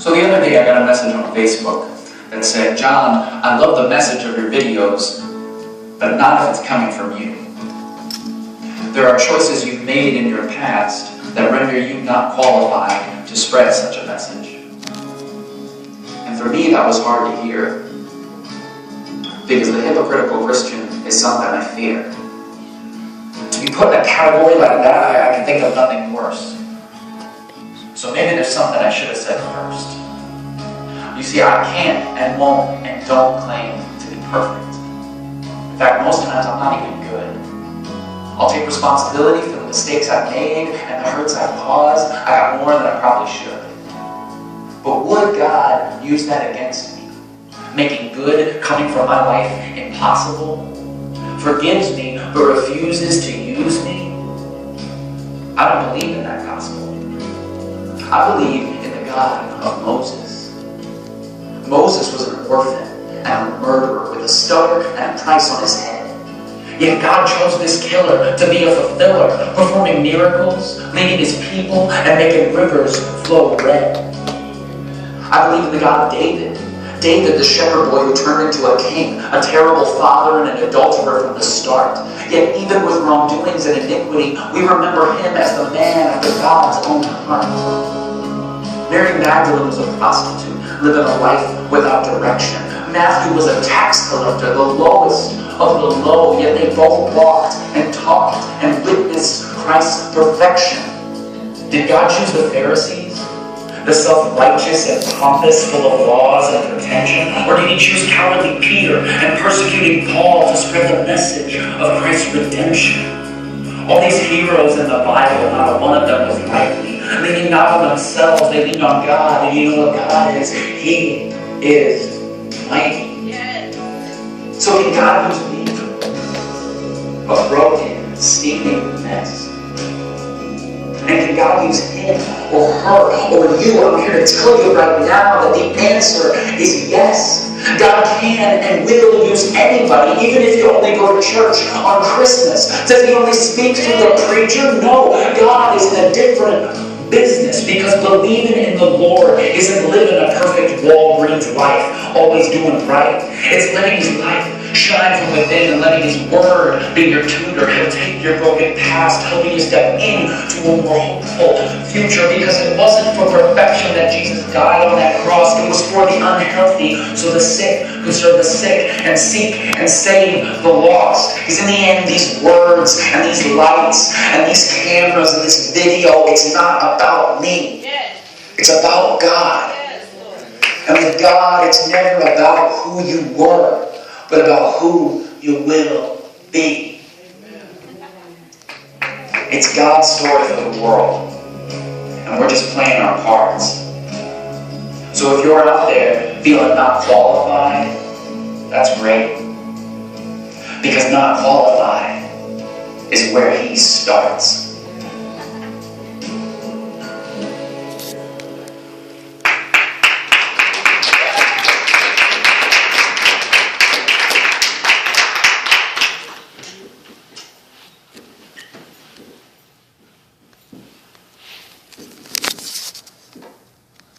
So the other day I got a message on Facebook that said, "John, I love the message of your videos, but not if it's coming from you. There are choices you've made in your past that render you not qualified to spread such a message." And for me, that was hard to hear, because the hypocritical Christian is something I fear. To be put in a category like that, I can think of nothing worse. So maybe there's something I should have said first. You see, I can't and won't and don't claim to be perfect. In fact, most times I'm not even good. I'll take responsibility for the mistakes I've made and the hurts I've caused. I got more than I probably should. But would God use that against me? Making good coming from my life impossible? Forgives me but refuses to use me? I don't believe in that gospel. I believe in the God of Moses. Moses was an orphan and a murderer with a stutter and a price on his head. Yet God chose this killer to be a fulfiller, performing miracles, leading his people, and making rivers flow red. I believe in the God of David. David, the shepherd boy who turned into a king, a terrible father and an adulterer from the start. Yet even with wrongdoings and iniquity, we remember him as the man after God's own heart. Mary Magdalene was a prostitute, living a life without direction. Matthew was a tax collector, the lowest of the low, yet they both walked and talked and witnessed Christ's perfection. Did God choose the Pharisees? The self-righteous and pompous, full of laws and pretension? Or did he choose cowardly Peter and persecuting Paul to spread the message of Christ's redemption? All these heroes in the Bible, not one of them was rightly. Leaning not on themselves, they leaned on God. And you know what God is? He is mighty. Yes. So can God use me? A broken, steaming mess. And can God use him or her or you? I'm here to tell you right now that the answer is yes. God can and will use anybody, even if you only go to church on Christmas. Does he only speak through the preacher? No, God is in a different business, because believing in the Lord isn't living a perfect Walgreens life, always doing right. It's letting his light shine from within and letting his word be your tutor. He'll take your broken past, helping you step into a more hopeful future, because it wasn't for perfection that Jesus died on that cross. It was for the unhealthy, so the sick could serve the sick and seek and save the lost. Because in the end, these words and these lights and these cameras and this video, it's not about me. It's about God. And with God, it's never about who you were, but about who you will be. It's God's story for the world, and we're just playing our parts. So if you're out there feeling not qualified, that's great. Because not qualified is where he starts.